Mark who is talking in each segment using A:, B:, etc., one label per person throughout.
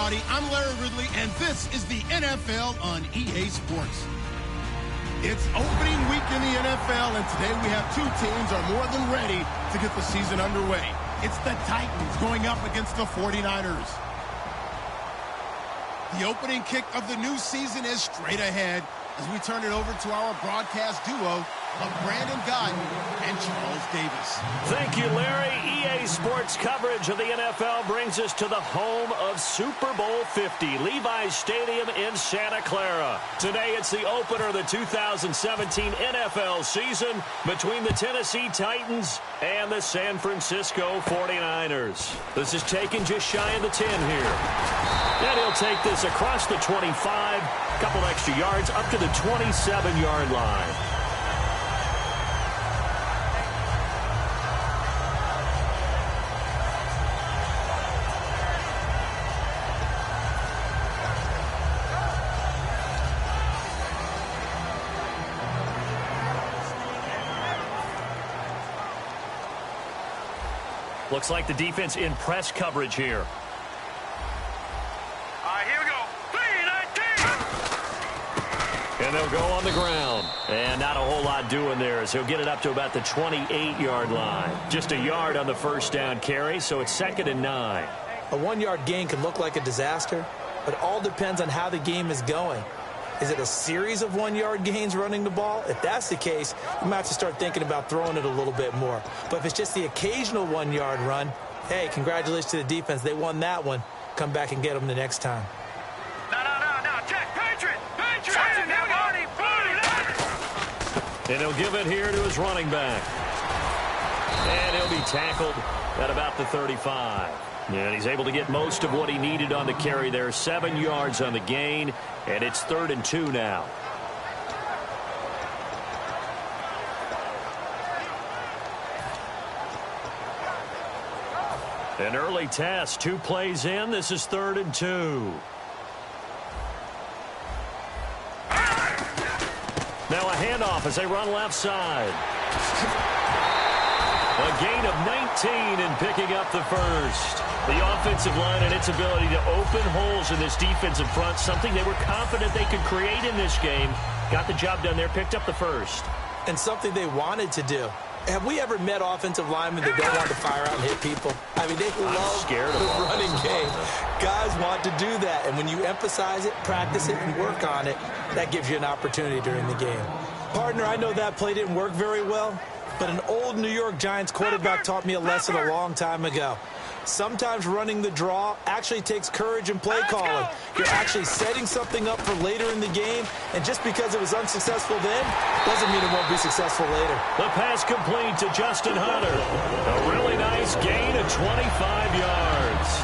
A: everybody. I'm Larry Ridley, and this is the NFL on EA Sports. It's opening week in the NFL, and today we have two teams are more than ready to get the season underway. It's the Titans going up against the 49ers. The opening kick of the new season is straight ahead as we turn it over to our broadcast duo of Brandon Guyton and Charles Davis.
B: Thank you, Larry. EA Sports coverage of the NFL brings us to the home of Super Bowl 50, Levi's Stadium in Santa Clara. Today, it's the opener of the 2017 NFL season between the Tennessee Titans and the San Francisco 49ers. This is taken just shy of the 10 here. And he'll take this across the 25, couple extra yards up to the 27-yard line. Looks like the defense in press coverage here.
C: Here we go. 3-19.
B: And they'll go on the ground. And not a whole lot doing there as he'll get it up to about the 28-yard line. Just a yard on the first down carry, so it's 2nd and 9.
D: A 1-yard gain can look like a disaster, but it all depends on how the game is going. Is it a series of 1-yard gains running the ball? If that's the case, you might have to start thinking about throwing it a little bit more. But if it's just the occasional 1-yard run, hey, congratulations to the defense. They won that one. Come back and get them the next time.
C: No. Check. Patriot.
B: And he'll give it here to his running back. And he'll be tackled at about the 35. And he's able to get most of what he needed on the carry there. 7 yards on the gain, and it's 3rd and 2 now. An early test, 2 plays in. This is 3rd and 2. Now a handoff as they run left side. A gain of 19 and picking up the first. The offensive line and its ability to open holes in this defensive front, something they were confident they could create in this game. Got the job done there, picked up the first.
D: And something they wanted to do. Have we ever met offensive linemen that don't want to fire out and hit people? I mean, they love the running game. Guys want to do that, and when you emphasize it, practice it, and work on it, that gives you an opportunity during the game. Partner, I know that play didn't work very well, but an old New York Giants quarterback taught me a lesson a long time ago. Sometimes running the draw actually takes courage and play calling. You're actually setting something up for later in the game, and just because it was unsuccessful then doesn't mean it won't be successful later.
B: The pass complete to Justin Hunter. A really nice gain of 25 yards.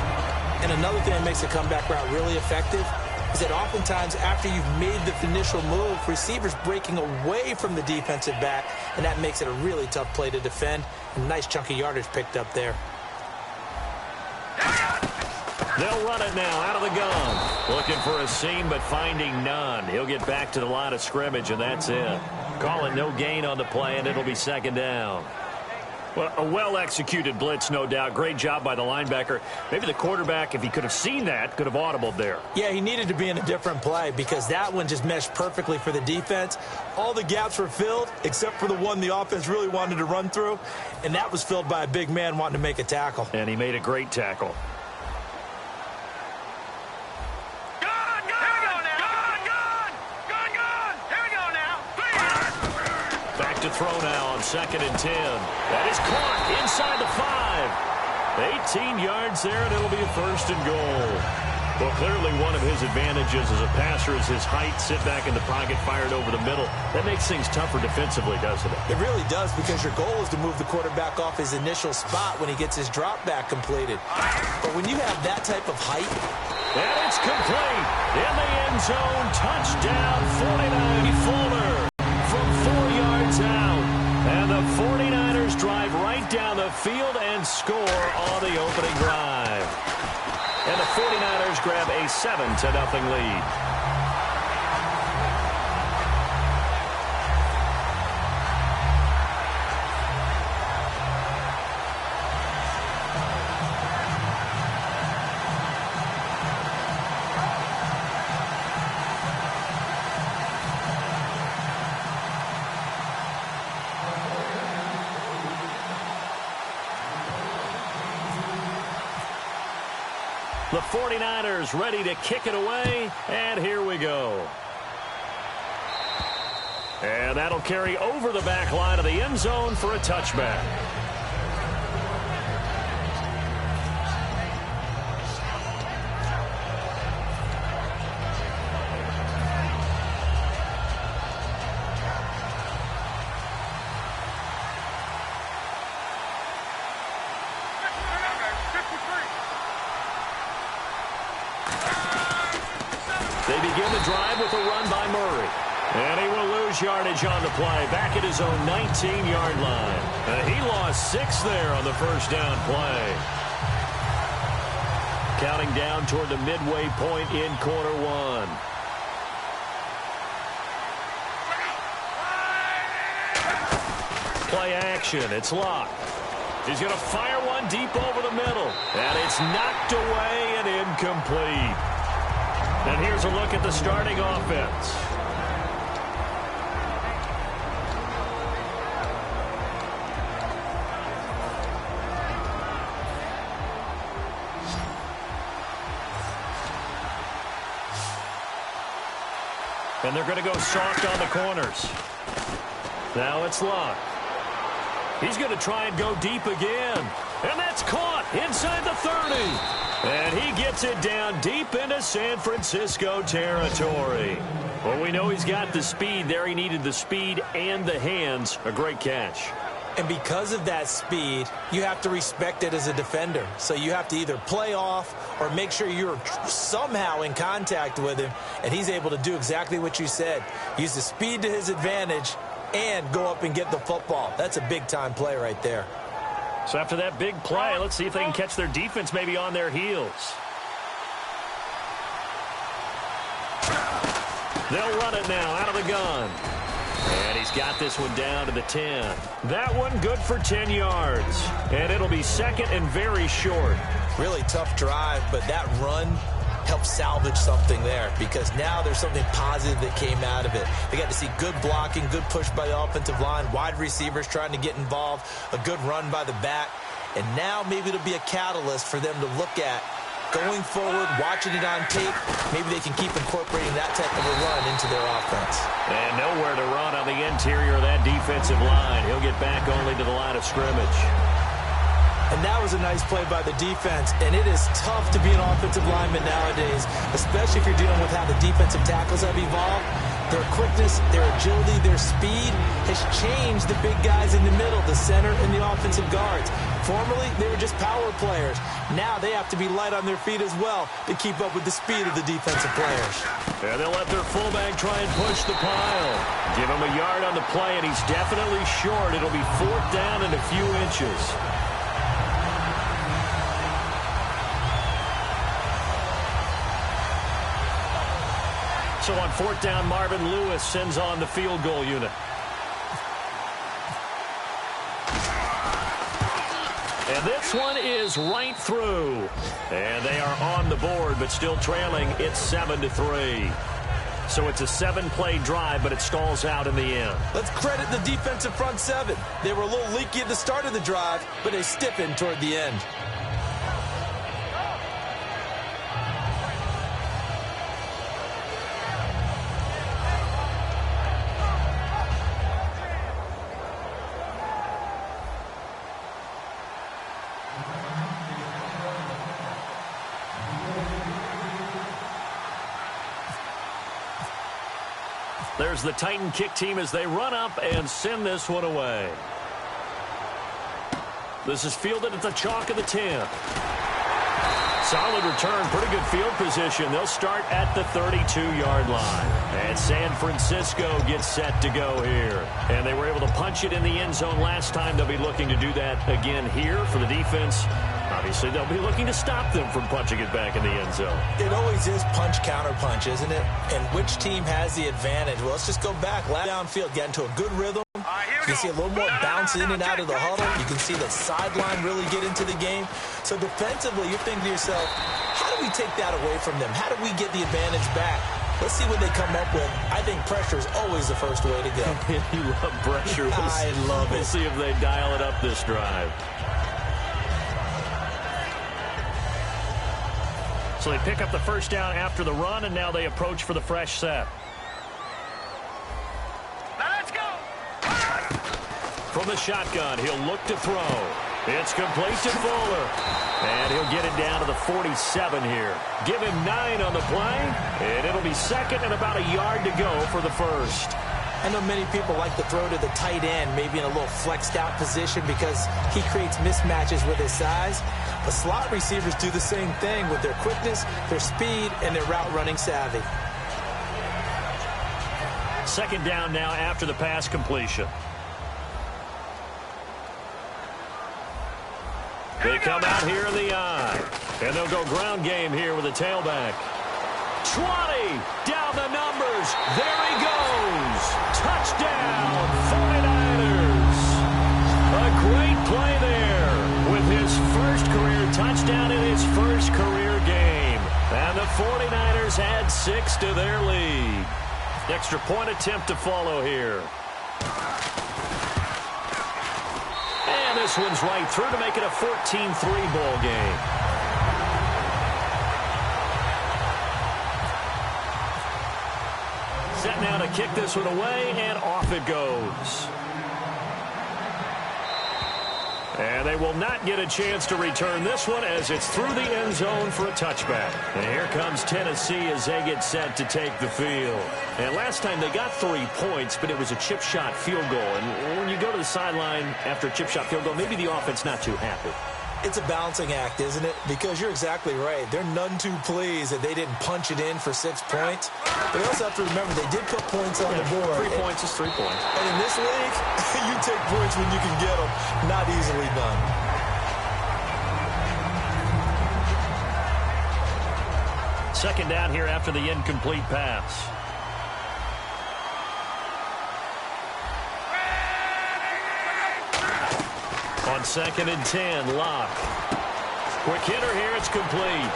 D: And another thing that makes a comeback route really effective is that oftentimes after you've made the initial move, receivers breaking away from the defensive back, and that makes it a really tough play to defend. A nice chunk of yardage picked up there.
B: They'll run it now out of the gun. Looking for a seam, but finding none. He'll get back to the line of scrimmage, and that's it. Call it no gain on the play, and it'll be 2nd down. Well, a well-executed blitz, no doubt. Great job by the linebacker. Maybe the quarterback, if he could have seen that, could have audibled there.
D: Yeah, he needed to be in a different play because that one just meshed perfectly for the defense. All the gaps were filled except for the one the offense really wanted to run through, and that was filled by a big man wanting to make a tackle.
B: And he made a great tackle. To throw now on 2nd and 10. That is caught inside the 5. 18 yards there, and it'll be a 1st and goal. Well, clearly one of his advantages as a passer is his height. Sit back in the pocket, fired over the middle. That makes things tougher defensively, doesn't it?
D: It really does, because your goal is to move the quarterback off his initial spot when he gets his drop back completed. But when you have that type of height...
B: And it's complete. In the end zone, touchdown, 49 Fuller. From 4 yards out. And the 49ers drive right down the field and score on the opening drive. And the 49ers grab a 7-0 lead. The 49ers ready to kick it away, and here we go. And that'll carry over the back line of the end zone for a touchback. They begin the drive with a run by Murray. And he will lose yardage on the play, back at his own 19-yard line. And he lost 6 there on the first down play. Counting down toward the midway point in quarter one. Play action, it's locked. He's going to fire one deep over the middle. And it's knocked away and incomplete. And here's a look at the starting offense. And they're going to go soft on the corners. Now it's locked. He's going to try and go deep again. And that's caught inside the 30. And he gets it down deep into San Francisco territory. Well, we know he's got the speed there. He needed the speed and the hands. A great catch.
D: And because of that speed, you have to respect it as a defender. So you have to either play off or make sure you're somehow in contact with him. And he's able to do exactly what you said. Use the speed to his advantage and go up and get the football. That's a big-time play right there.
B: So after that big play, let's see if they can catch their defense maybe on their heels. They'll run it now out of the gun. And he's got this one down to the 10. That one good for 10 yards. And it'll be second and very short.
D: Really tough drive, but that run helped salvage something there because now there's something positive that came out of it. They got to see good blocking, good push by the offensive line, wide receivers trying to get involved, a good run by the back. And now maybe it'll be a catalyst for them to look at going forward, watching it on tape. Maybe they can keep incorporating that type of a run into their offense.
B: And nowhere to run on the interior of that defensive line. He'll get back only to the line of scrimmage.
D: And that was a nice play by the defense. And it is tough to be an offensive lineman nowadays, especially if you're dealing with how the defensive tackles have evolved. Their quickness, their agility, their speed has changed the big guys in the middle, the center, and the offensive guards. Formerly, they were just power players. Now they have to be light on their feet as well to keep up with the speed of the defensive players.
B: And they'll let their fullback try and push the pile. Give him a yard on the play, and he's definitely short. It'll be 4th down and a few inches. So on 4th down, Marvin Lewis sends on the field goal unit. And this one is right through. And they are on the board, but still trailing. It's 7-3. So it's a 7-play drive, but it stalls out in the end.
D: Let's credit the defensive front 7. They were a little leaky at the start of the drive, but they stiffened toward the end.
B: There's the Titan kick team as they run up and send this one away. This is fielded at the chalk of the 10. Solid return, pretty good field position. They'll start at the 32-yard line. And San Francisco gets set to go here. And they were able to punch it in the end zone last time. They'll be looking to do that again here for the defense. Obviously, they'll be looking to stop them from punching it back in the end zone.
D: It always is punch-counter-punch, isn't it? And which team has the advantage? Well, let's just go back. Downfield, get into a good rhythm. You can see a little more bounce in and out of the huddle. You can see the sideline really get into the game. So defensively, you're thinking to yourself, how do we take that away from them? How do we get the advantage back? Let's see what they come up with. I think pressure is always the first way to go.
B: You love pressure.
D: I love it.
B: We'll see if they dial it up this drive. So they pick up the first down after the run, and now they approach for the fresh set.
C: Now let's go.
B: From the shotgun, he'll look to throw. It's complete to Fuller. And he'll get it down to the 47 here. Give him 9 on the play, and it'll be second and about a yard to go for the first.
D: I know many people like to throw to the tight end, maybe in a little flexed out position because he creates mismatches with his size. But slot receivers do the same thing with their quickness, their speed, and their route running savvy.
B: Second down now after the pass completion. They come out here in the eye. And they'll go ground game here with a tailback. 20 down the numbers. There he goes. Touchdown, 49ers. A great play there with his first career touchdown in his first career game. And the 49ers add 6 to their lead. Extra point attempt to follow here. And this one's right through to make it a 14-3 ball game. Set now to kick this one away, and off it goes. And they will not get a chance to return this one as it's through the end zone for a touchback. And here comes Tennessee as they get set to take the field. And last time they got 3 points, but it was a chip shot field goal. And when you go to the sideline after a chip shot field goal, maybe the offense not too happy.
D: It's a balancing act, isn't it? Because you're exactly right. They're none too pleased that they didn't punch it in for 6 points. But you also have to remember they did put points on the board.
B: 3 points is 3 points.
D: And in this league, you take points when you can get them. Not easily done.
B: Second down here after the incomplete pass. On 2nd and 10, Locke. Quick hitter here, it's complete.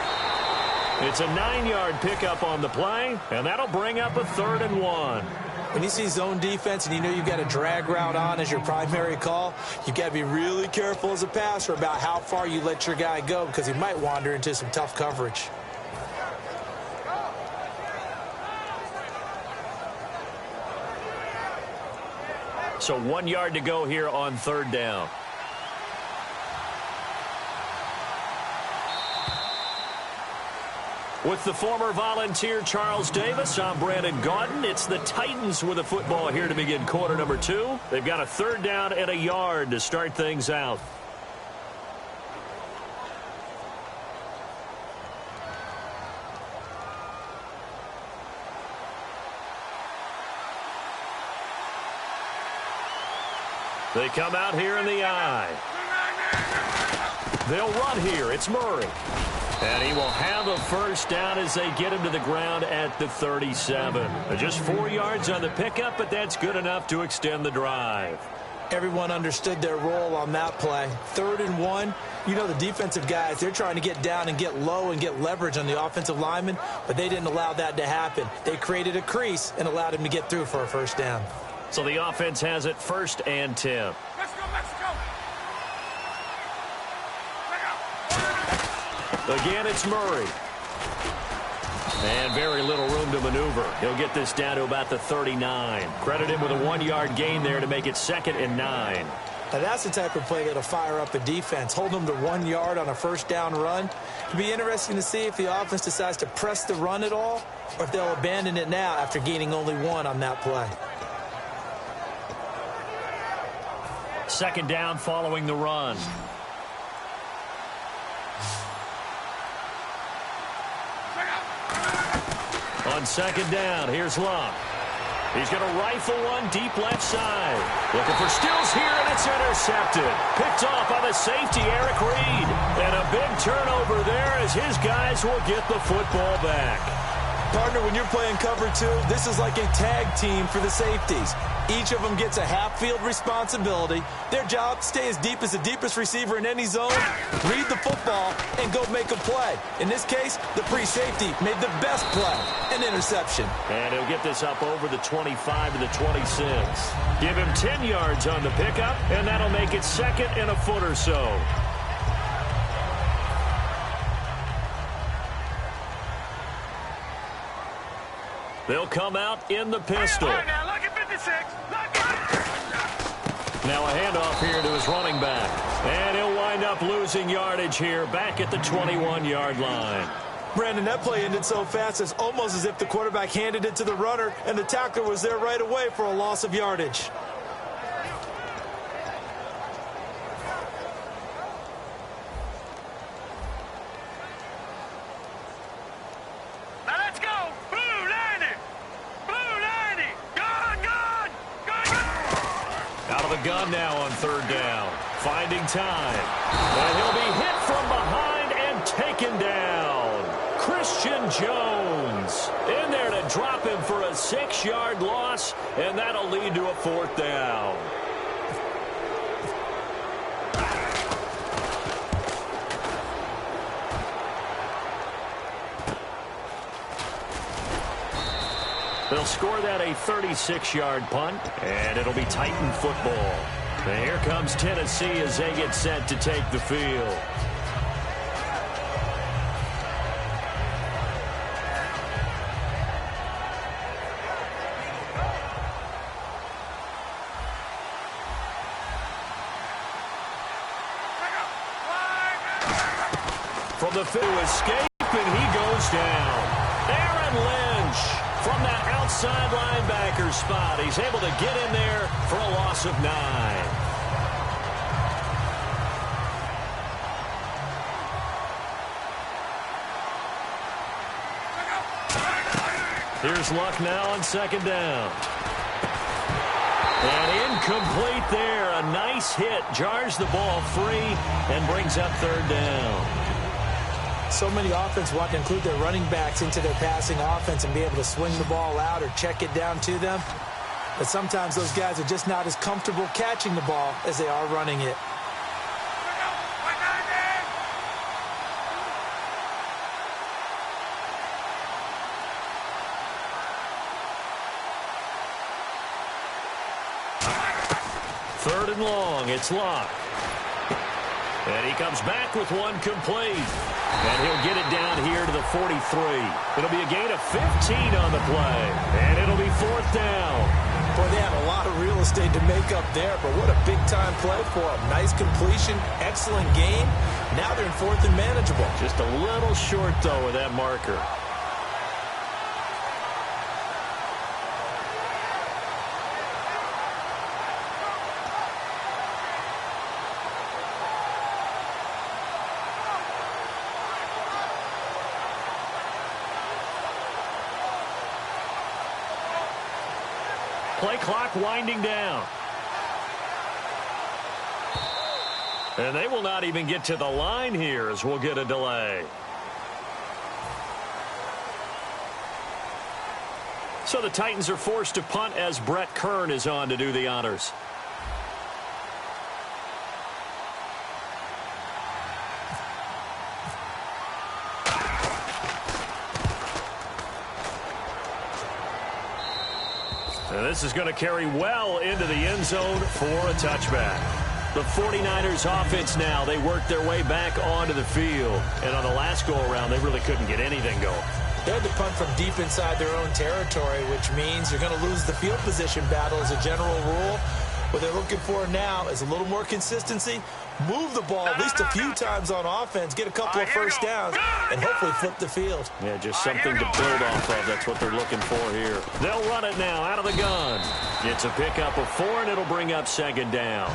B: It's a 9-yard pickup on the play, and that'll bring up a 3rd and 1.
D: When you see zone defense and you know you've got a drag route on as your primary call, you've got to be really careful as a passer about how far you let your guy go because he might wander into some tough coverage.
B: So 1 yard to go here on 3rd down. With the former Volunteer Charles Davis, I'm Brandon Gaudin. It's the Titans with the football here to begin quarter number 2. They've got a 3rd down and a yard to start things out. They come out here in the eye. They'll run here. It's Murray. And he will have a first down as they get him to the ground at the 37. Just 4 yards on the pickup, but that's good enough to extend the drive.
D: Everyone understood their role on that play. 3rd and 1. You know the defensive guys, they're trying to get down and get low and get leverage on the offensive lineman, but they didn't allow that to happen. They created a crease and allowed him to get through for a first down.
B: So the offense has it 1st and 10.
C: Let's go, Mexico.
B: Again, it's Murray. And very little room to maneuver. He'll get this down to about the 39. Credit him with a 1-yard gain there to make it 2nd and 9.
D: Now that's the type of play that'll fire up a defense. Hold them to 1 yard on a first down run. It'll be interesting to see if the offense decides to press the run at all or if they'll abandon it now after gaining only 1 on that play.
B: 2nd down following the run. On 2nd down, here's Locke. He's going to rifle one deep left side. Looking for Stills here, and it's intercepted. Picked off by the safety, Eric Reed. And a big turnover there as his guys will get the football back.
D: Partner, when you're playing cover 2, this is like a tag team for the safeties. Each of them gets a half-field responsibility. Their job, stay as deep as the deepest receiver in any zone, read the football, and go make a play. In this case, the free safety made the best play, an interception.
B: And he'll get this up over the 25 to the 26. Give him 10 yards on the pickup, and that'll make it 2nd and a foot or so. They'll come out in the pistol.
C: Now, look at 56.
B: Now a handoff here to his running back. And he'll wind up losing yardage here back at the 21-yard line.
D: Brandon, that play ended so fast, it's almost as if the quarterback handed it to the runner, and the tackler was there right away for a loss of yardage.
C: Now let's go. Blue 90. Blue 90. Gun.
B: Out of the gun now on third down. Finding time. And he'll be hit from behind and taken down. Christian Jones in there to drop him for a 6-yard loss, and that'll lead to a 4th down. They'll score that a 36-yard punt, and it'll be Titan football. And here comes Tennessee as they get set to take the field. From the field to escape, and he goes down. Aaron Lynch from that outside linebacker spot. He's able to get in there for a loss of 9. Here's Luck now on 2nd down. And incomplete there. A nice hit. Jars the ball free and brings up 3rd down.
D: So many offenses want to include their running backs into their passing offense and be able to swing the ball out or check it down to them. But sometimes those guys are just not as comfortable catching the ball as they are running it.
B: Third and long. It's Luck. And he comes back with one complete. And he'll get it down here to the 43. It'll be a gain of 15 on the play. And it'll be 4th down.
D: Boy, they had a lot of real estate to make up there, but what a big-time play for them. Nice completion, excellent game. Now they're in 4th and manageable.
B: Just a little short, though, with that marker. Play clock winding down. And they will not even get to the line here as we'll get a delay. So the Titans are forced to punt as Brett Kern is on to do the honors. And this is going to carry well into the end zone for a touchback. The 49ers offense now, they worked their way back onto the field. And on the last go-around, they really couldn't get anything going.
D: They had to punt from deep inside their own territory, which means you're going to lose the field position battle as a general rule. What they're looking for now is a little more consistency, move the ball at least a few times on offense, get a couple of first downs, and hopefully flip the field.
B: Yeah, just something to build off of. That's what they're looking for here. They'll run it now out of the gun. It's a pickup of 4, and it'll bring up 2nd down.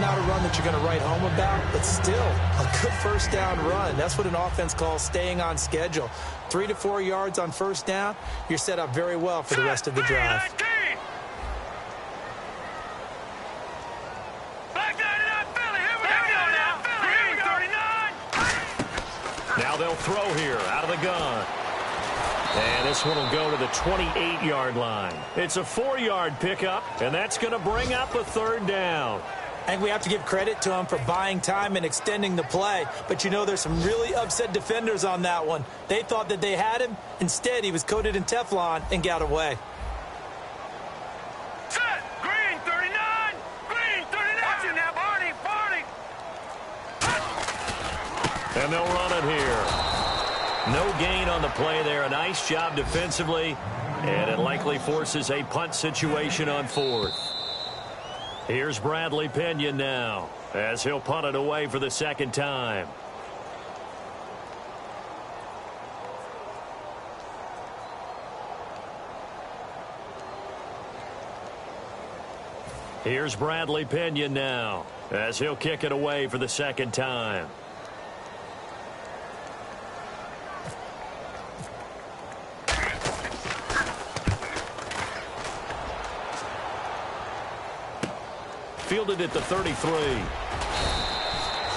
D: Not a run that you're going to write home about, but still a good first down run. That's what an offense calls staying on schedule. 3 to 4 yards on first down, you're set up very well for the rest of the drive.
B: Now they'll throw here out of the gun. And this one will go to the 28-yard line. It's a 4-yard pickup, and that's going to bring up a 3rd down.
D: I think we have to give credit to him for buying time and extending the play. But, you know, there's some really upset defenders on that one. They thought that they had him. Instead, he was coated in Teflon and got away.
C: Set. Green 39. Green 39. Watch it now, Barney.
B: And they'll run it here. No gain on the play there. A nice job defensively. And it likely forces a punt situation on 4th. Here's Bradley Pinion now, as he'll punt it away for the second time. Here's Bradley Pinion now, as he'll kick it away for the second time. Fielded at the 33.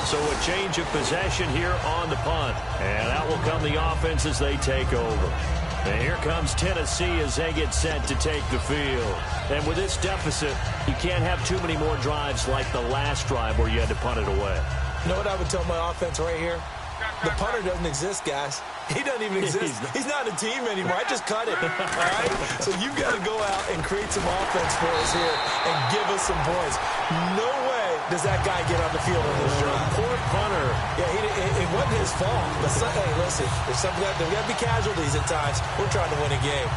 B: So a change of possession here on the punt. And out will come the offense as they take over. And here comes Tennessee as they get set to take the field. And with this deficit, you can't have too many more drives like the last drive where you had to punt it away.
D: You know what I would tell my offense right here? The punter doesn't exist, guys. He doesn't even exist. He's not a team anymore. I just cut it. All right? So you've got to go out and create some offense for us here and give us some points. No way does that guy get on the field on this drive.
B: Poor punter.
D: Yeah, it wasn't his fault. But hey, listen, there's got to be casualties at times. We're trying to win a game.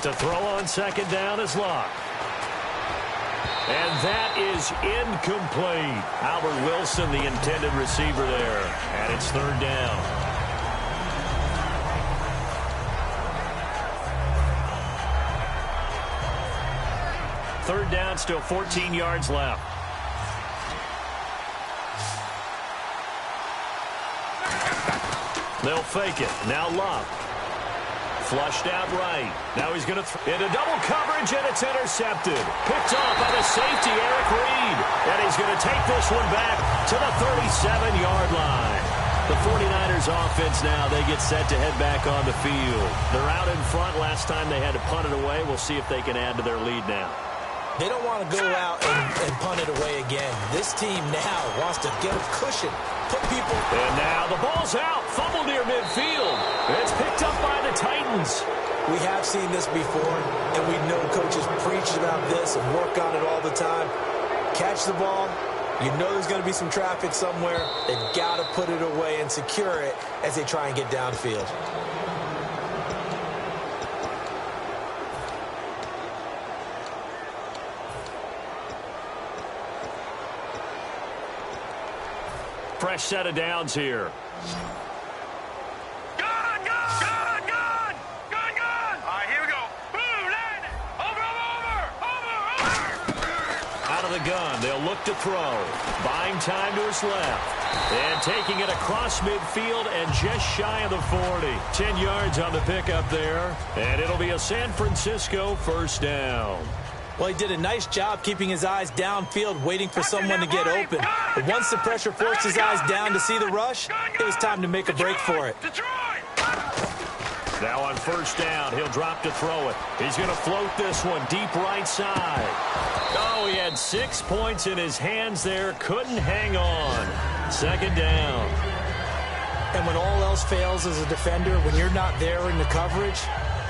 B: To throw on second down is Locke. And that is incomplete. Albert Wilson, the intended receiver there. And it's third down. Third down, still 14 yards left. They'll fake it. Now Locke. Flushed out right. Now he's going to into double coverage, and it's intercepted. Picked off by the safety, Eric Reed. And he's going to take this one back to the 37-yard line. The 49ers offense now, they get set to head back on the field. They're out in front. Last time they had to punt it away. We'll see if they can add to their lead now.
D: They don't want to go out and punt it away again. This team now wants to get a cushion. Put people...
B: And now the ball's out. Fumble near midfield. It's picked up by the Titans.
D: We have seen this before, and we know coaches preach about this and work on it all the time. Catch the ball. You know there's going to be some traffic somewhere. They've got to put it away and secure it as they try and get downfield.
B: Fresh set of downs here.
C: Gun! All right, here we go. Boom, land it. Over.
B: Out of the gun, they'll look to throw. Buying time to his left. And taking it across midfield and just shy of the 40. 10 yards on the pickup there. And it'll be a San Francisco first down.
D: Well, he did a nice job keeping his eyes downfield, waiting for someone to get open. But once the pressure forced his eyes down to see the rush, it was time to make a break for it.
B: Now on first down, he'll drop to throw it. He's going to float this one deep right side. Oh, he had 6 points in his hands there. Couldn't hang on. Second down.
D: And when all else fails as a defender, when you're not there in the coverage,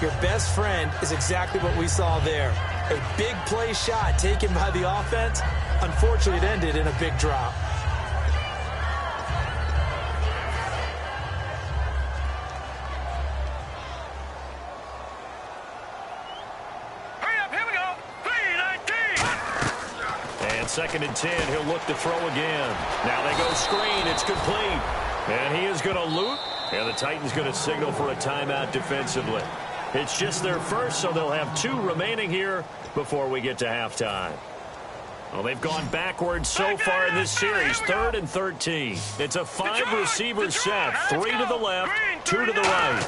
D: your best friend is exactly what we saw there. A big play shot taken by the offense. Unfortunately, it ended in a big drop.
C: Hurry up, here we go. 3-19.
B: And second and 10, he'll look to throw again. Now they go screen. It's complete. And he is going to loot. And the Titans going to signal for a timeout defensively. It's just their first, so they'll have 2 remaining here before we get to halftime. Well, they've gone backwards so far in this series, 3rd and 13. It's a 5-receiver set, 3 to the left, 2 to the right.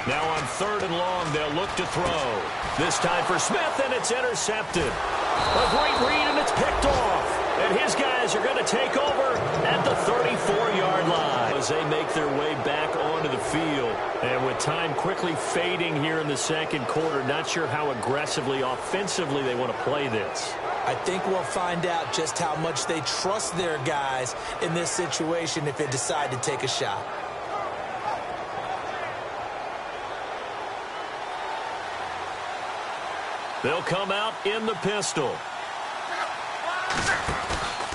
B: Now on 3rd and long, they'll look to throw. This time for Smith, and it's intercepted. A great read, and it's picked off. And his guys are going to take over at the 34-yard line as they make their way back onto the field. And with time quickly fading here in the second quarter, not sure how aggressively, offensively they want to play this.
D: I think we'll find out just how much they trust their guys in this situation if they decide to take a shot.
B: They'll come out in the pistol.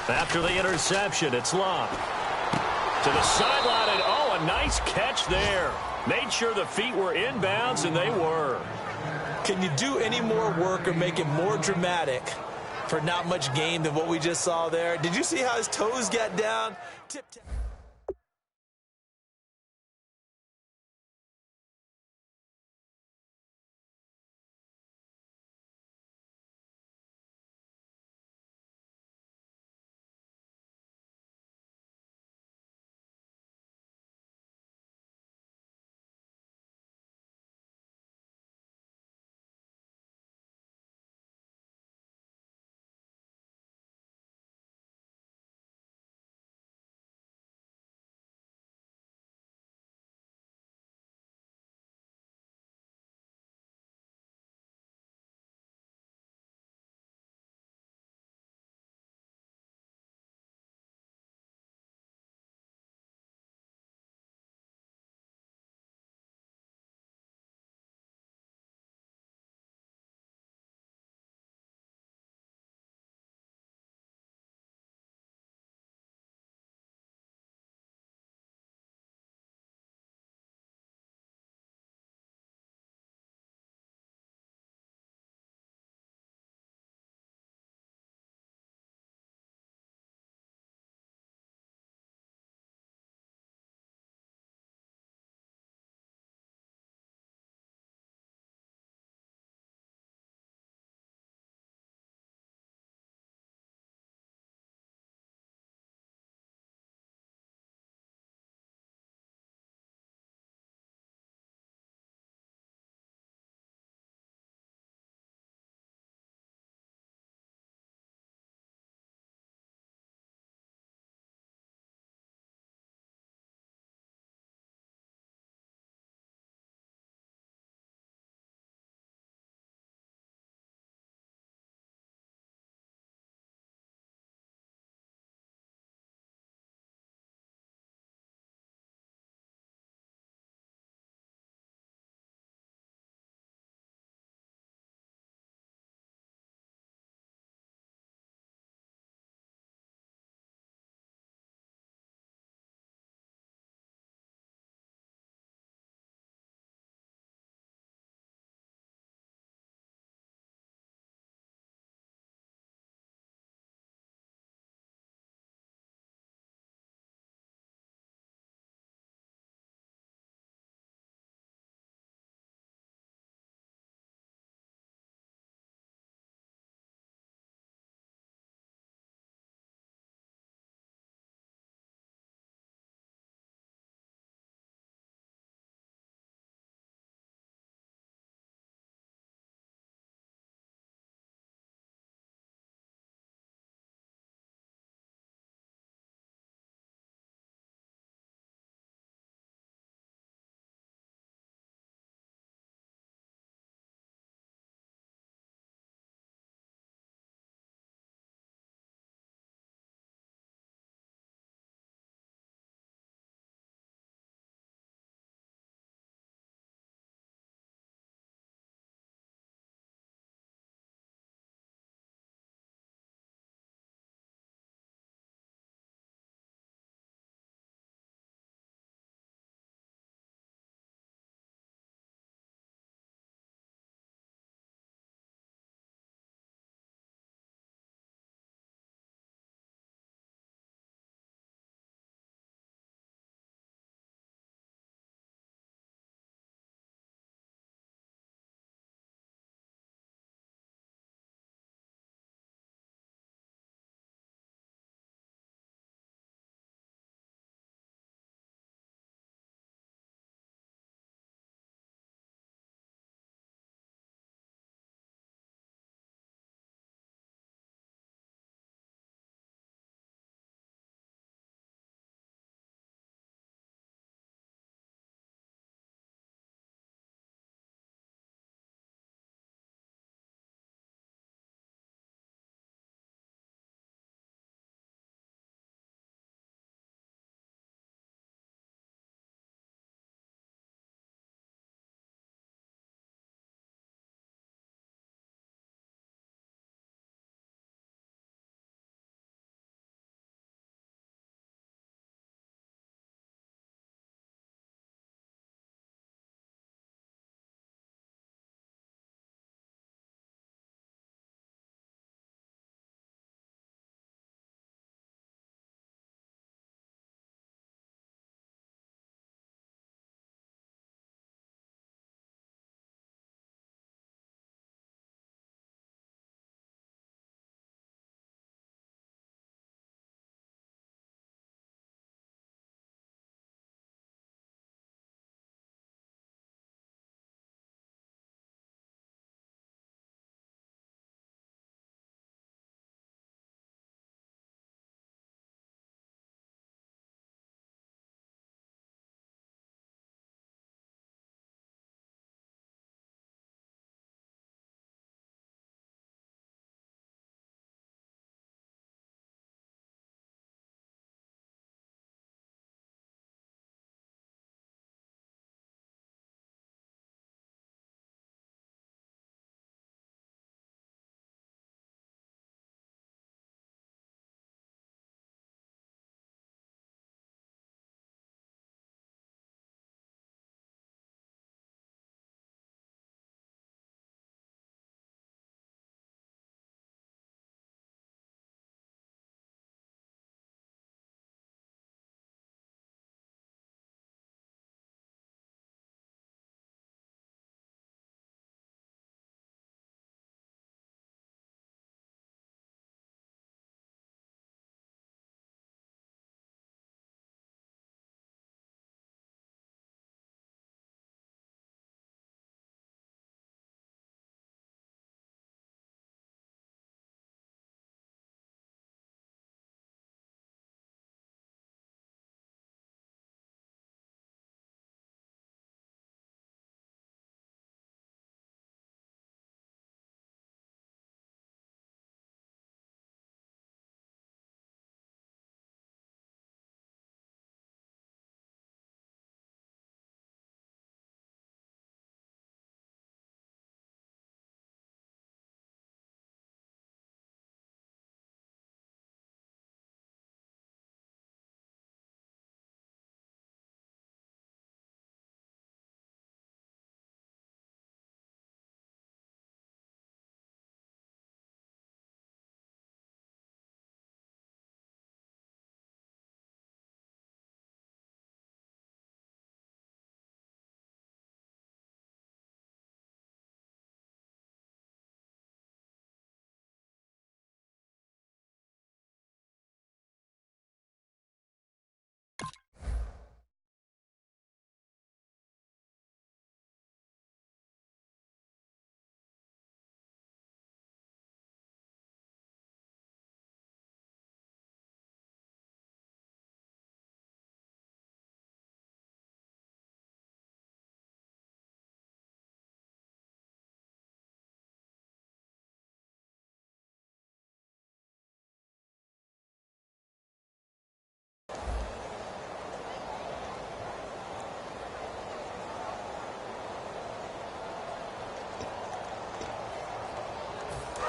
B: After the interception, it's Love. To the sideline, and oh, a nice catch there. Made sure the feet were inbounds, and they were.
D: Can you do any more work or make it more dramatic for not much gain than what we just saw there? Did you see how his toes got down? Tip-tap.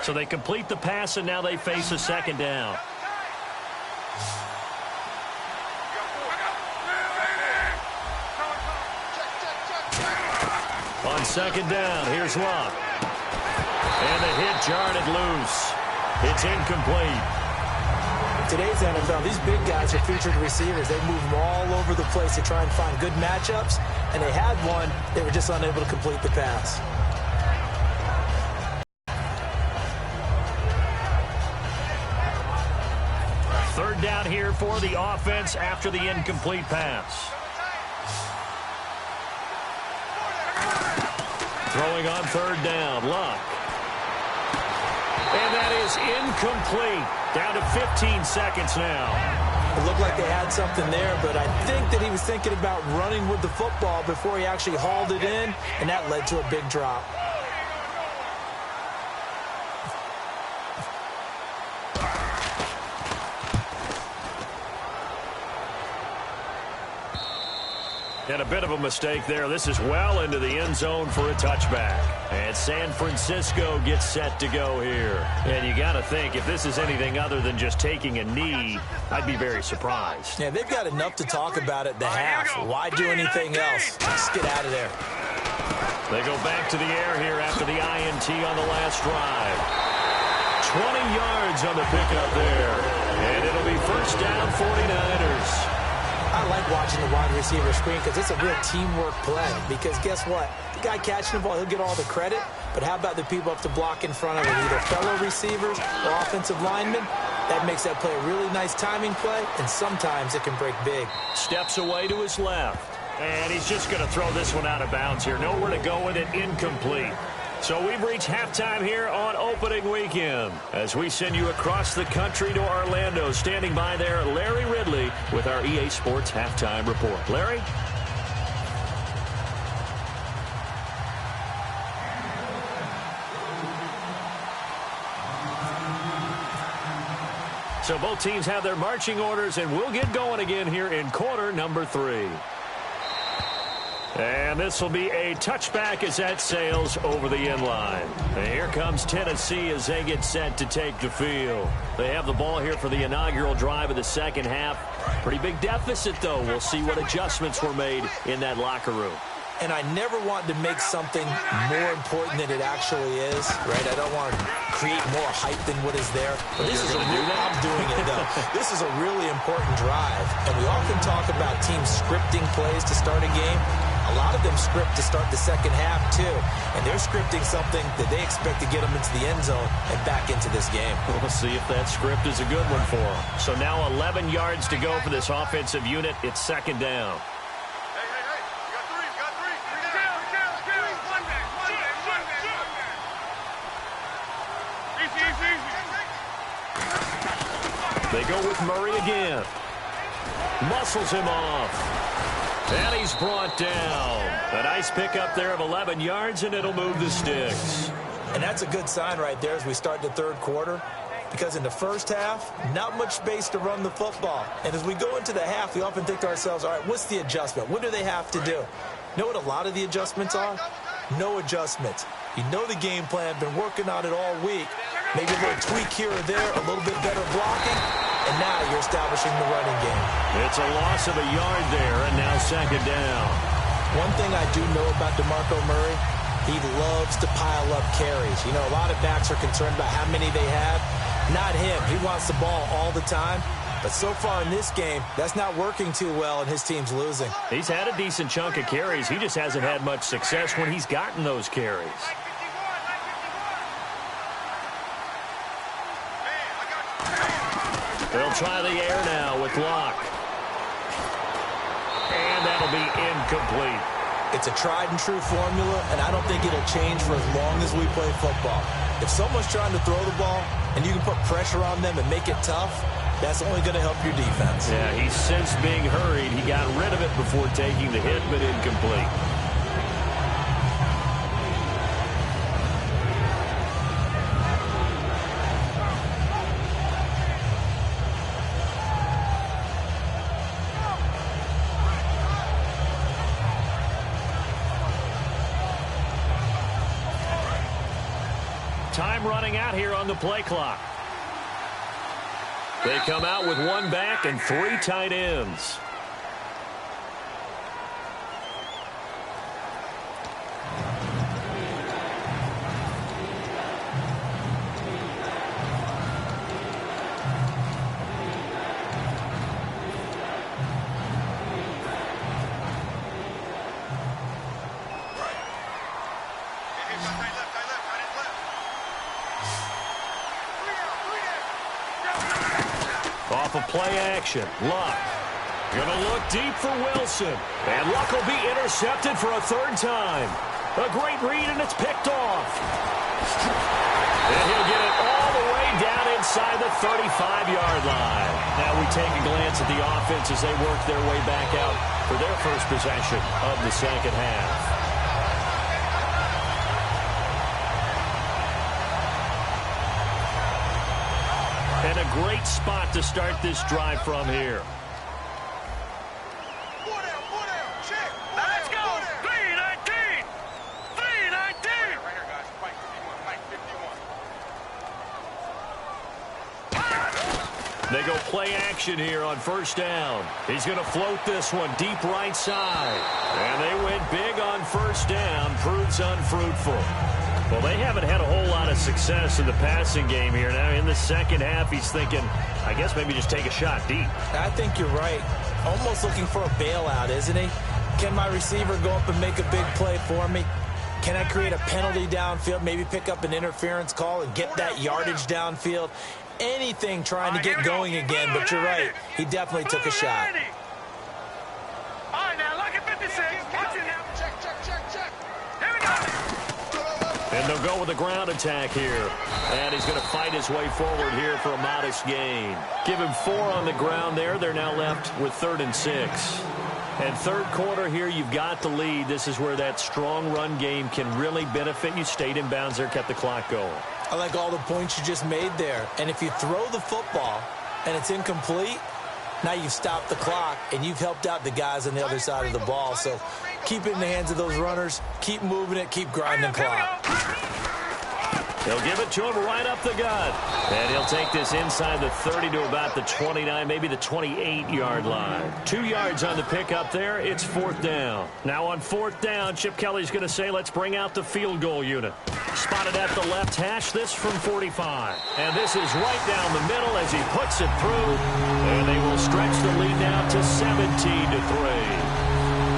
B: So they complete the pass, and now they face a second down. On second down, here's Luck. And the hit jarred it loose. It's incomplete.
D: Today's NFL, these big guys are featured receivers. They move them all over the place to try and find good matchups, and they had one. They were just unable to complete the pass.
B: Third down here for the offense after the incomplete pass. Throwing on third down, Luck. And that is incomplete. Down to 15 seconds now.
D: It looked like they had something there, but I think that he was thinking about running with the football before he actually hauled it in, and that led to a big drop.
B: And a bit of a mistake there. This is well into the end zone for a touchback. And San Francisco gets set to go here. And you got to think, if this is anything other than just taking a knee, I'd be very surprised.
D: Yeah, they've got enough to talk about at the half. Why do anything else? Just get out of there.
B: They go back to the air here after the INT on the last drive. 20 yards on the pickup there. And it'll be first down 49ers.
D: I like watching the wide receiver screen because it's a real teamwork play. Because guess what? The guy catching the ball, he'll get all the credit. But how about the people up to block in front of him? Either fellow receivers or offensive linemen. That makes that play a really nice timing play, and sometimes it can break big.
B: Steps away to his left. And he's just going to throw this one out of bounds here. Nowhere to go with it, incomplete. So we've reached halftime here on opening weekend as we send you across the country to Orlando. Standing by there, Larry Ridley with our EA Sports Halftime Report. Larry? So both teams have their marching orders, and we'll get going again here in quarter number 3. And this will be a touchback as that sails over the end line. And here comes Tennessee as they get set to take the field. They have the ball here for the inaugural drive of the second half. Pretty big deficit, though. We'll see what adjustments were made in that locker room.
D: And I never want to make something more important than it actually is, right? I don't want to create more hype than what is there. But this is I'm doing it, though. This is a really important drive. And we often talk about teams scripting plays to start a game. A lot of them script to start the second half, too. And they're scripting something that they expect to get them into the end zone and back into this game.
B: We'll see if that script is a good one for them. So now 11 yards to go for this offensive unit. It's second down. They go with Murray again. Muscles him off. And he's brought down. A nice pickup there of 11 yards, and it'll move the sticks.
D: And that's a good sign right there as we start the third quarter. Because in the first half, not much space to run the football. And as we go into the half, we often think to ourselves, all right, what's the adjustment? What do they have to do? You know what a lot of the adjustments are? No adjustments. You know the game plan, been working on it all week. Maybe a little tweak here or there, a little bit better blocking, and now you're establishing the running game.
B: It's a loss of a yard there, and now second down.
D: One thing I do know about DeMarco Murray, he loves to pile up carries. You know, a lot of backs are concerned about how many they have. Not him. He wants the ball all the time. But so far in this game, that's not working too well, and his team's losing.
B: He's had a decent chunk of carries. He just hasn't had much success when he's gotten those carries. They'll try the air now with Luck. And that'll be incomplete.
D: It's a tried-and-true formula, and I don't think it'll change for as long as we play football. If someone's trying to throw the ball, and you can put pressure on them and make it tough, that's only going to help your defense.
B: Yeah, he's since being hurried. He got rid of it before taking the hit, but incomplete. Time running out here on the play clock. They come out with one back and 3 tight ends. Off of play action, Luck. Gonna look deep for Wilson. And Luck will be intercepted for a 3rd time. A great read, and it's picked off. And he'll get it all the way down inside the 35-yard line. Now we take a glance at the offense as they work their way back out for their first possession of the second half. And a great spot to start this drive from here.
C: Let's go. 319. 319. Right here, guys. Mike 51.
B: They go play action here on 1st down. He's going to float this one deep right side. And they went big on 1st down. Proves unfruitful. Well, they haven't had a whole lot of success in the passing game here. Now, in the second half, he's thinking, I guess maybe just take a shot deep.
D: I think you're right. Almost looking for a bailout, isn't he? Can my receiver go up and make a big play for me? Can I create a penalty downfield, maybe pick up an interference call and get that yardage downfield? Anything trying to get going again, but you're right. He definitely took a shot.
C: All right, now, look at 56. Watch it now. Check. Here we go.
B: And they'll go with a ground attack here. And he's going to fight his way forward here for a modest gain. Give him 4 on the ground there. They're now left with 3rd and 6. And 3rd quarter here, you've got the lead. This is where that strong run game can really benefit you. Stayed in bounds there, kept the clock going.
D: I like all the points you just made there. And if you throw the football and it's incomplete, now you've stopped the clock and you've helped out the guys on the other side of the ball. So keep it in the hands of those runners. Keep moving it. Keep grinding clock.
B: They'll give it to him right up the gut. And he'll take this inside the 30 to about the 29, maybe the 28-yard line. 2 yards on the pickup there. It's 4th down. Now on 4th down, Chip Kelly's going to say, let's bring out the field goal unit. Spotted at the left hash, this from 45. And this is right down the middle as he puts it through. And they will stretch the lead now to 17-3.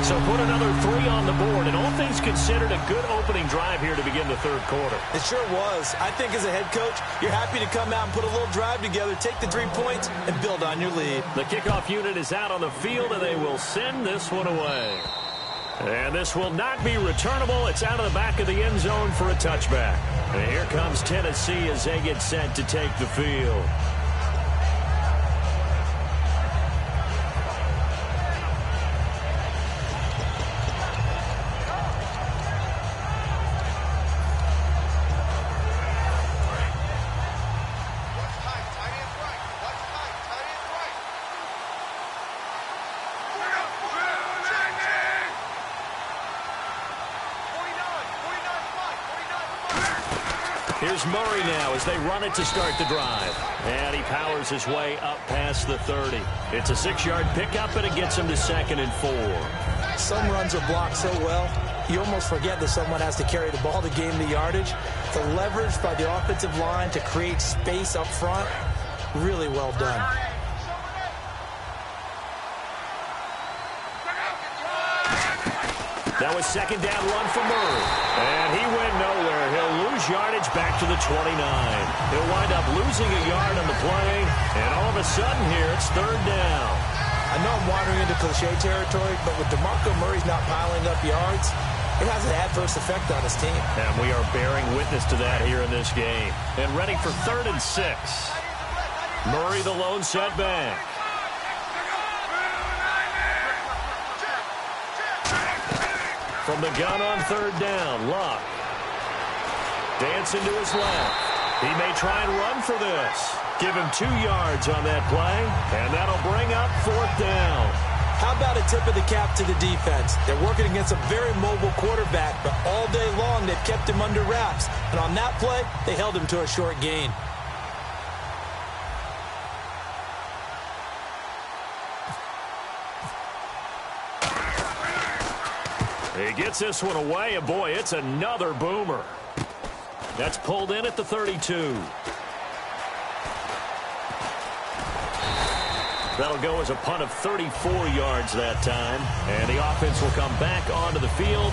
B: So put another 3 on the board, and all things considered, a good opening drive here to begin the 3rd quarter.
D: It sure was. I think as a head coach, you're happy to come out and put a little drive together, take the 3 points, and build on your lead.
B: The kickoff unit is out on the field, and they will send this one away. And this will not be returnable. It's out of the back of the end zone for a touchback. And here comes Tennessee as they get set to take the field. Here's Murray now as they run it to start the drive. And he powers his way up past the 30. It's a 6-yard pickup, and it gets him to 2nd and 4.
D: Some runs are blocked so well, you almost forget that someone has to carry the ball to gain the yardage. The leverage by the offensive line to create space up front, really well done.
B: That was 2nd down run for Murray. And he went nowhere. He'll lose yardage back to the 29. He'll wind up losing a yard on the play. And all of a sudden here, it's 3rd down.
D: I know I'm wandering into cliche territory, but with DeMarco Murray's not piling up yards, it has an adverse effect on his team.
B: And we are bearing witness to that here in this game. And ready for 3rd and 6. Murray the lone setback. From the gun on 3rd down, Luck. Dancing to his left. He may try and run for this. Give him 2 yards on that play, and that'll bring up 4th down.
D: How about a tip of the cap to the defense? They're working against a very mobile quarterback, but all day long they've kept him under wraps. And on that play, they held him to a short gain.
B: He gets this one away, and boy, it's another boomer. That's pulled in at the 32. That'll go as a punt of 34 yards that time. And the offense will come back onto the field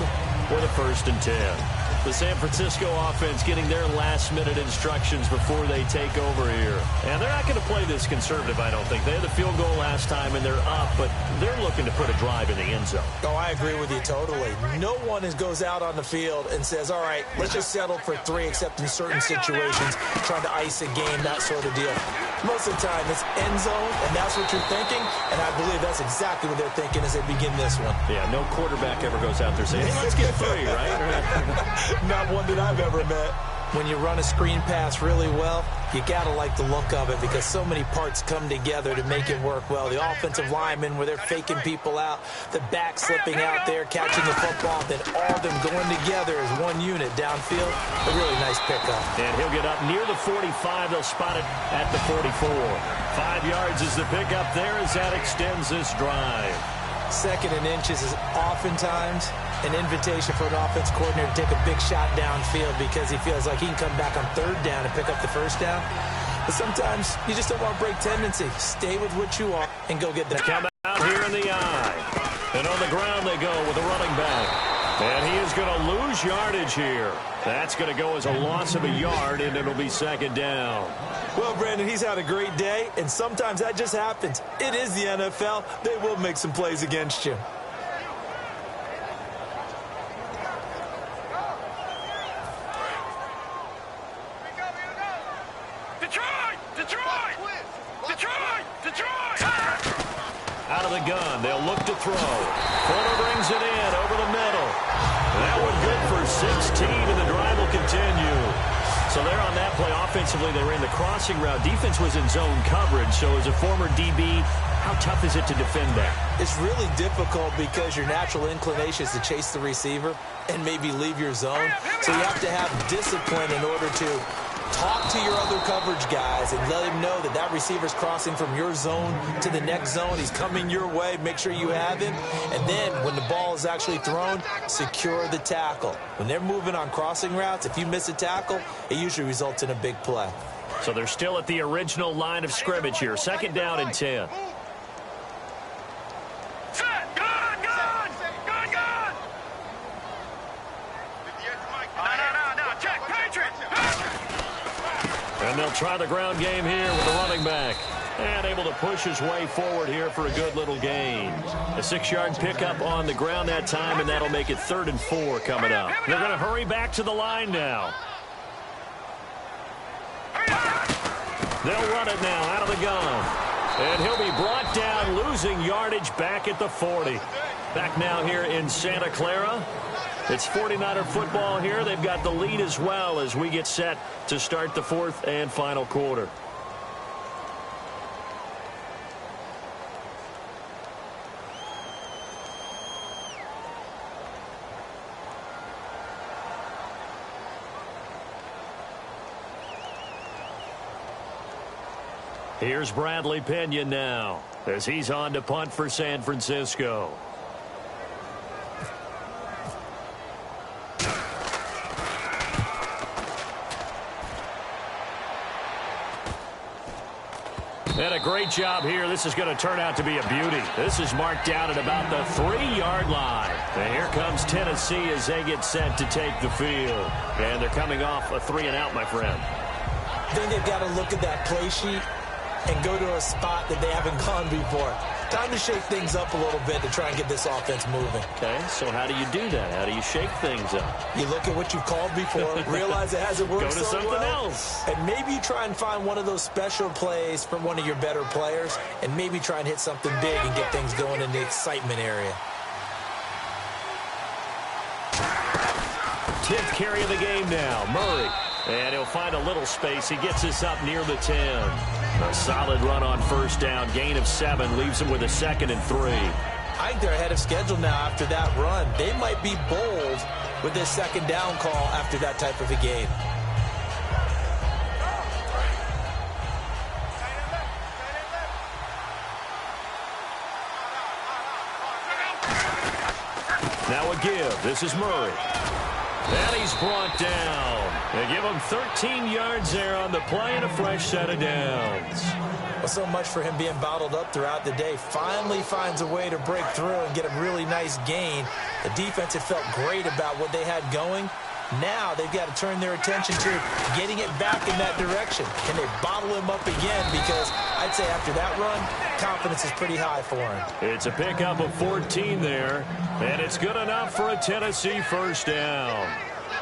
B: with a 1st and 10. The San Francisco offense getting their last-minute instructions before they take over here. And they're not going to play this conservative, I don't think. They had the field goal last time, and they're up, but they're looking to put a drive in the end zone.
D: Oh, I agree with you totally. No one goes out on the field and says, all right, let's just settle for 3, except in certain situations, trying to ice a game, that sort of deal. Most of the time, it's end zone, and that's what you're thinking, and I believe that's exactly what they're thinking as they begin this one.
B: Yeah, no quarterback ever goes out there saying, hey, let's get 3, right?
D: Not one that I've ever met. When you run a screen pass really well, you got to like the look of it because so many parts come together to make it work well. The offensive linemen, where they're faking people out, the back slipping out there, catching the football, then all of them going together as one unit downfield. A really nice pickup.
B: And he'll get up near the 45. They'll spot it at the 44. 5 yards is the pickup there as that extends this drive.
D: 2nd and inches is oftentimes an invitation for an offense coordinator to take a big shot downfield because he feels like he can come back on 3rd down and pick up the 1st down. But sometimes you just don't want to break tendency. Stay with what you are and go get the
B: come out here in the eye. And on the ground they go with a running back. And he is going to lose yardage here. That's going to go as a loss of a yard, and it'll be 2nd down.
D: Well, Brandon, he's had a great day, and sometimes that just happens. It is the NFL. They will make some plays against you.
B: Out of the gun, they'll look to throw. Fuller brings it in over the middle. That one good for 16, and the drive will continue. So they're on that play. Offensively, they ran the crossing route. Defense was in zone coverage, so as a former DB, how tough is it to defend that?
D: It's really difficult because your natural inclination is to chase the receiver and maybe leave your zone. So you have to have discipline in order to talk to your other coverage guys and let him know that that receiver's crossing from your zone to the next zone. He's coming your way. Make sure you have him. And then when the ball is actually thrown, secure the tackle. When they're moving on crossing routes, if you miss a tackle, it usually results in a big play.
B: So they're still at the original line of scrimmage here. 2nd down and 10. And they'll try the ground game here with the running back. And able to push his way forward here for a good little gain. A 6-yard pickup on the ground that time, and that'll make it 3rd and 4 coming up. They're going to hurry back to the line now. They'll run it now out of the gun. And he'll be brought down, losing yardage back at the 40. Back now here in Santa Clara. It's 49er football here. They've got the lead as well as we get set to start the 4th and final quarter. Here's Bradley Pinion now as he's on to punt for San Francisco. And a great job here. This is going to turn out to be a beauty. This is marked down at about the 3-yard line. And here comes Tennessee as they get set to take the field. And they're coming off a 3-and-out, my friend.
D: I think they've got to look at that play sheet and go to a spot that they haven't gone before. Time to shake things up a little bit to try and get this offense moving.
B: Okay, so how do you do that? How do you shake things up?
D: You look at what you've called before, realize it hasn't worked so well.
B: Go to something else.
D: And maybe you try and find one of those special plays from one of your better players, and maybe try and hit something big and get things going in the excitement area.
B: 10th carry of the game now. Murray And he'll find a little space. He gets this up near the 10. A solid run on first down. Gain of 7 leaves him with a 2nd and 3.
D: I think they're ahead of schedule now after that run. They might be bold with this 2nd down call after that type of a game.
B: Now a give. This is Murray. And he's brought down. They give him 13 yards there on the play and a fresh set of downs.
D: Well, so much for him being bottled up throughout the day. Finally finds a way to break through and get a really nice gain. The defense had felt great about what they had going. Now they've got to turn their attention to getting it back in that direction. Can they bottle him up again? Because I'd say after that run, confidence is pretty high for him.
B: It's a pickup of 14 there, and it's good enough for a Tennessee first down.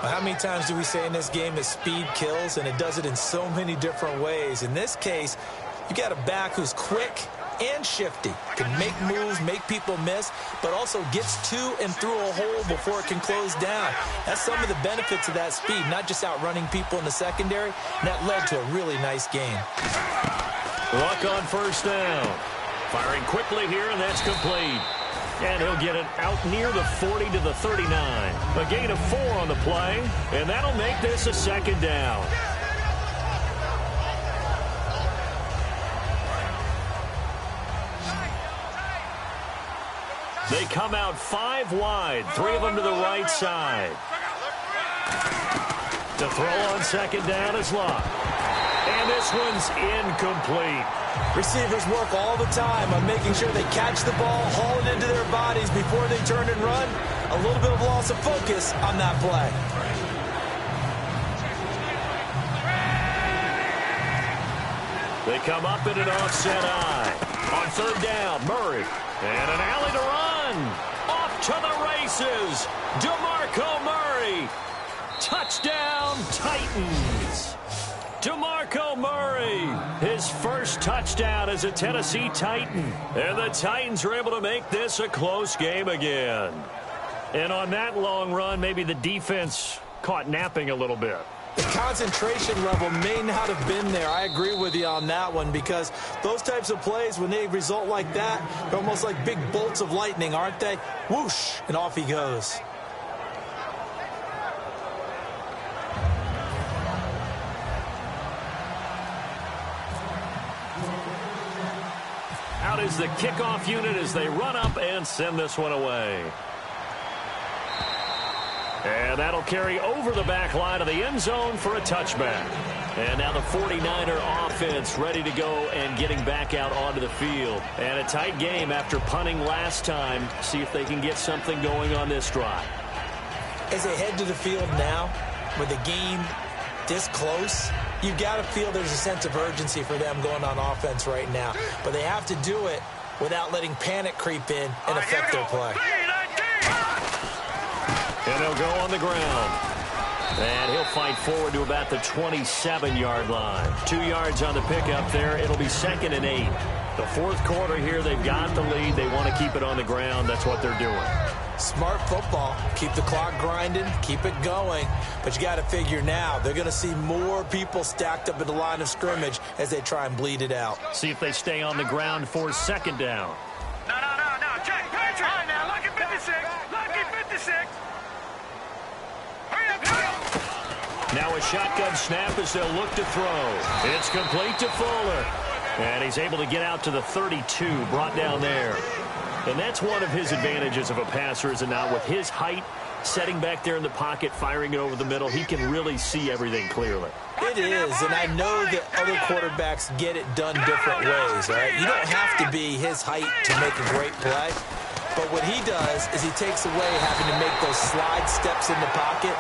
D: Well, how many times do we say in this game that speed kills, and it does it in so many different ways? In this case, you got a back who's quick and shifty, can make moves, make people miss, but also gets to and through a hole before it can close down. That's some of the benefits of that speed, not just outrunning people in the secondary, and that led to a really nice game.
B: Luck on first down. Firing quickly here, and that's complete. And he'll get it out near the 40 to the 39. A gain of 4 on the play, and that'll make this a 2nd down. They come out 5 wide, 3 of them to the right side. To throw on 2nd down is Luck. And this one's incomplete.
D: Receivers work all the time on making sure they catch the ball, haul it into their bodies before they turn and run. A little bit of loss of focus on that play.
B: They come up in an offset eye. On 3rd down, Murray. And an alley to run. Off to the races. DeMarco Murray. Touchdown, Titans. DeMarco Murray, his first touchdown as a Tennessee Titan. And the Titans are able to make this a close game again. And on that long run, maybe the defense caught napping a little bit.
D: The concentration level may not have been there. I agree with you on that one, because those types of plays, when they result like that, they're almost like big bolts of lightning, aren't they? Whoosh, and off he goes.
B: Out is the kickoff unit as they run up and send this one away. And that'll carry over the back line of the end zone for a touchback. And now the 49er offense ready to go and getting back out onto the field. And a tight game after punting last time. See if they can get something going on this drive.
D: As they head to the field now, with the game this close, you've got to feel there's a sense of urgency for them going on offense right now. But they have to do it without letting panic creep in and affect their play.
B: And they'll go on the ground. And he'll fight forward to about the 27-yard line. 2 yards on the pickup there. It'll be 2nd and 8. The 4th quarter here, they've got the lead. They want to keep it on the ground. That's what they're doing.
D: Smart football. Keep the clock grinding. Keep it going. But you got to figure now, they're going to see more people stacked up at the line of scrimmage as they try and bleed it out.
B: See if they stay on the ground for 2nd down.
C: No. Check. Patrick. All right, now, lucky 56. Lucky 56. Hurry up.
B: Now a shotgun snap as they'll look to throw. It's complete to Fuller. And he's able to get out to the 32, brought down there. And that's one of his advantages of a passer, is it not? With his height, setting back there in the pocket, firing it over the middle, he can really see everything clearly.
D: It is, and I know that other quarterbacks get it done different ways, all right? You don't have to be his height to make a great play. But what he does is he takes away having to make those slide steps in the pocket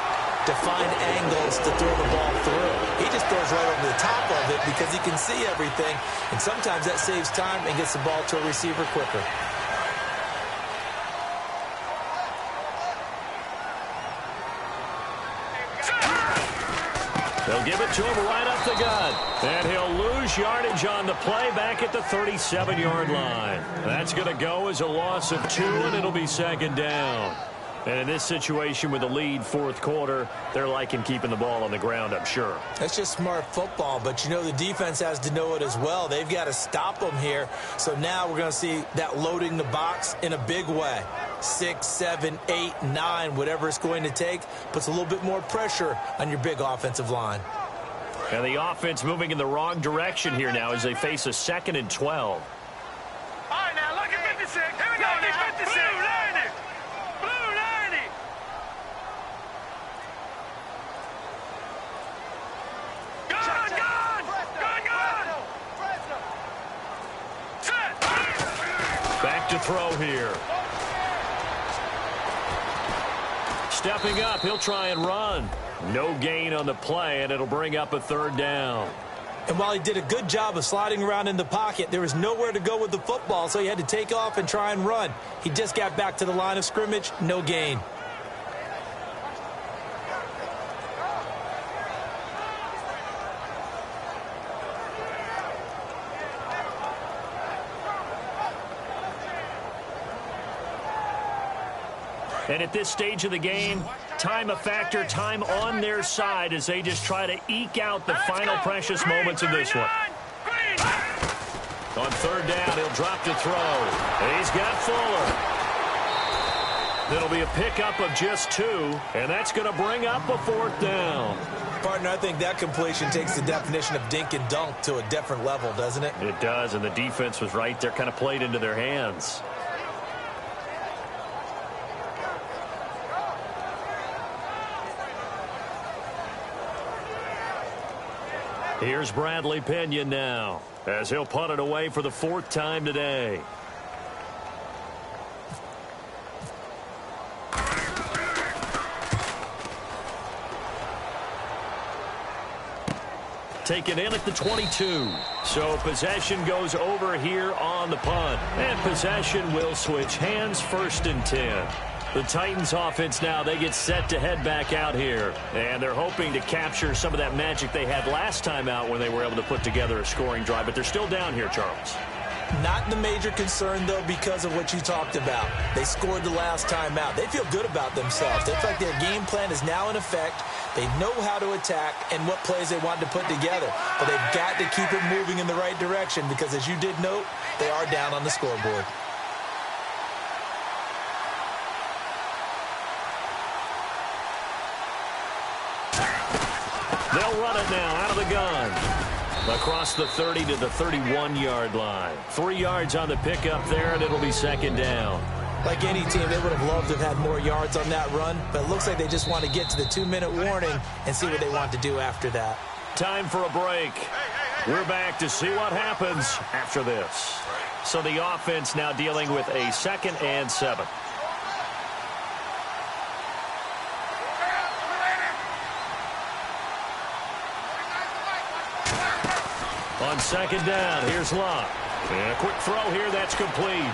D: to find angles to throw the ball through. He just throws right over the top of it because he can see everything, and sometimes that saves time and gets the ball to a receiver quicker.
B: They'll give it to him right up the gut. And he'll lose yardage on the play back at the 37-yard line. That's going to go as a loss of 2, and it'll be 2nd down. And in this situation with the lead fourth quarter, they're liking keeping the ball on the ground, I'm sure.
D: That's just smart football, but you know the defense has to know it as well. They've got to stop them here. So now we're going to see that loading the box in a big way. 6, 7, 8, 9, whatever it's going to take, puts a little bit more pressure on your big offensive line.
B: And the offense moving in the wrong direction here now as they face a 2nd and 12.
C: All right, now, look at 56. Here we go, now. 56. Blue 90. Set.
B: Back to throw here. Stepping up, he'll try and run. No gain on the play, and it'll bring up a 3rd down.
D: And while he did a good job of sliding around in the pocket, there was nowhere to go with the football, so he had to take off and try and run. He just got back to the line of scrimmage, no gain.
B: And at this stage of the game, time a factor, time on their side as they just try to eke out the final precious moments of this one. On 3rd down, he'll drop to throw. And he's got Fuller. It'll be a pickup of just 2, and that's going to bring up a 4th down.
D: Partner, I think that completion takes the definition of dink and dunk to a different level, doesn't it?
B: It does, and the defense was right there, kind of played into their hands. Here's Bradley Pena now, as he'll punt it away for the 4th time today. Taken in at the 22. So possession goes over here on the punt. And possession will switch hands, 1st and 10. The Titans offense now, they get set to head back out here. And they're hoping to capture some of that magic they had last time out when they were able to put together a scoring drive. But they're still down here, Charles.
D: Not the major concern, though, because of what you talked about. They scored the last time out. They feel good about themselves. They feel like their game plan is now in effect. They know how to attack and what plays they want to put together. But they've got to keep it moving in the right direction because, as you did note, they are down on the scoreboard.
B: They'll run it now out of the gun. Across the 30 to the 31-yard line. 3 yards on the pickup there, and it'll be 2nd down.
D: Like any team, they would have loved to have had more yards on that run, but it looks like they just want to get to the 2-minute warning and see what they want to do after that.
B: Time for a break. We're back to see what happens after this. So the offense now dealing with a 2nd and 7. On 2nd down, here's Locke. And a quick throw here, that's complete.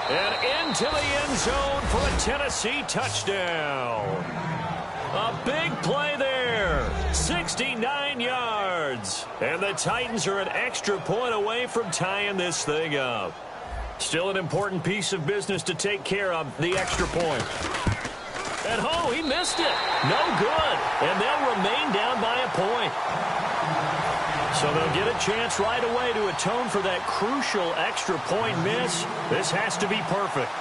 B: And into the end zone for a Tennessee touchdown. A big play there. 69 yards. And the Titans are an extra point away from tying this thing up. Still an important piece of business to take care of, the extra point. And oh, he missed it. No good. And they'll remain down by a point. So they'll get a chance right away to atone for that crucial extra point miss. This has to be perfect.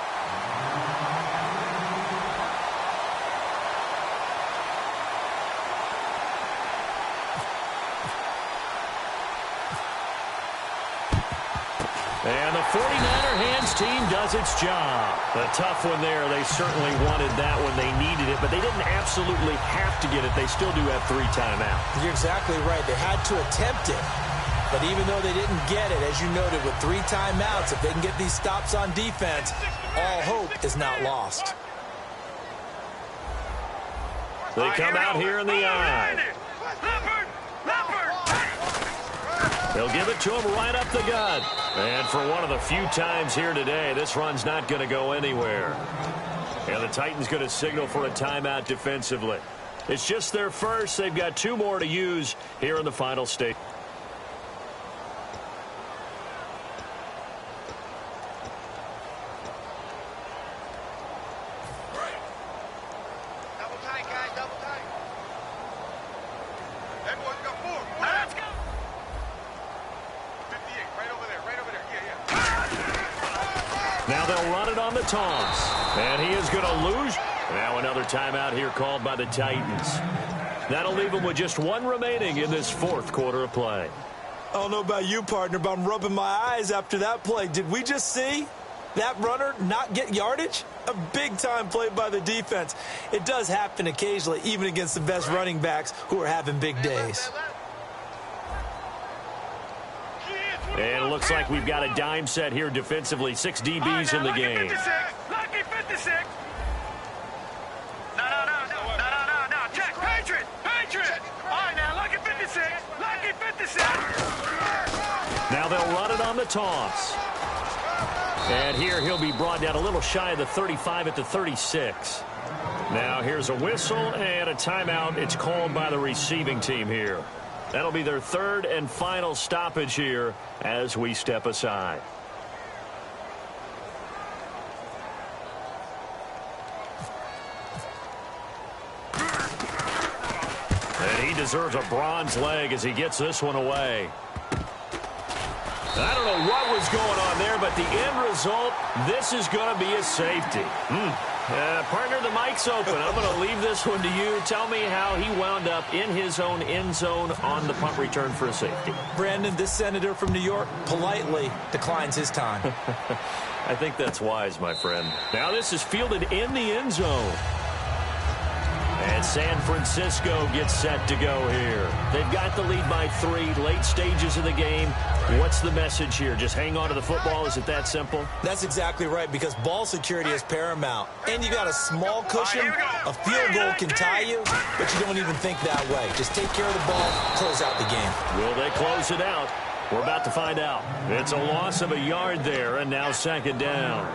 B: And the 49er hands team does its job. A tough one there. They certainly wanted that when they needed it, but they didn't absolutely have to get it. They still do have 3 timeouts.
D: You're exactly right. They had to attempt it. But even though they didn't get it, as you noted, with 3 timeouts, if they can get these stops on defense, all hope is not lost.
B: They come out here in the eye. They'll give it to him right up the gut. And for one of the few times here today, this run's not going to go anywhere. And the Titans going to signal for a timeout defensively. It's just their first. They've got 2 more to use here in the final stage. Now they'll run it on the taunts. And he is going to lose. Now another timeout here called by the Titans. That'll leave him with just one remaining in this fourth quarter of play.
D: I don't know about you, partner, but I'm rubbing my eyes after that play. Did we just see that runner not get yardage? A big-time play by the defense. It does happen occasionally, even against the best running backs who are having big days.
B: And it looks like we've got a dime set here defensively. 6 DBs in the game.
C: Lucky 56. No. Check. Patriot. All right, now, lucky 56. Lucky 56.
B: Now they'll run it on the toss. And here he'll be brought down a little shy of the 35 at the 36. Now here's a whistle and a timeout. It's called by the receiving team here. That'll be their third and final stoppage here as we step aside. And he deserves a bronze leg as he gets this one away. I don't know what was going on there, but the end result, this is going to be a safety. Partner, the mic's open. I'm going to leave this one to you. Tell me how he wound up in his own end zone on the punt return for a safety.
D: Brandon, this senator from New York politely declines his time.
B: I think that's wise, my friend. Now this is fielded in the end zone. And San Francisco gets set to go here. They've got the lead by 3, late stages of the game. What's the message here? Just hang on to the football? Is it that simple?
D: That's exactly right, because ball security is paramount. And you got a small cushion. A field goal can tie you, but you don't even think that way. Just take care of the ball, close out the game.
B: Will they close it out? We're about to find out. It's a loss of a yard there, and now second down.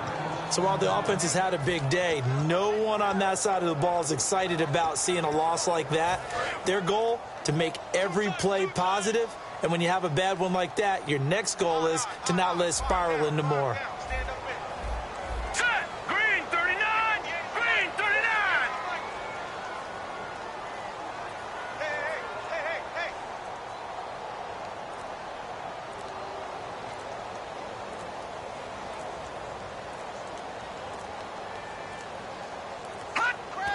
D: So while the offense has had a big day, no one on that side of the ball is excited about seeing a loss like that. Their goal, to make every play positive. And when you have a bad one like that, your next goal is to not let it spiral into more.
C: Set. Green 39. Green 39. Hey.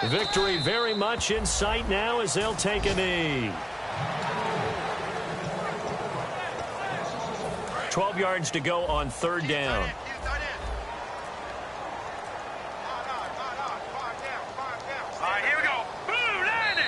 B: Victory very much in sight now as they'll take a knee. 12 yards to go on third down.
C: All right, here we go. Blue 90.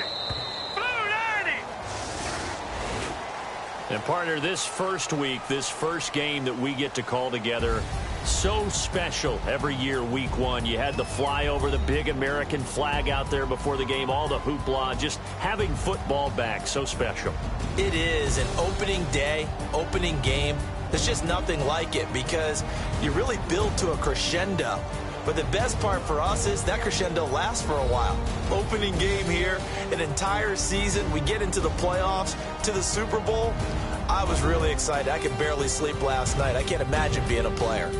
B: And partner, this first week, this first game that we get to call together, so special every year, week 1. You had the flyover, the big American flag out there before the game, all the hoopla, just having football back, so special.
D: It is an opening day, opening game. There's just nothing like it because you really build to a crescendo. But the best part for us is that crescendo lasts for a while. Opening game here, an entire season. We get into the playoffs, to the Super Bowl. I was really excited. I could barely sleep last night. I can't imagine being a player.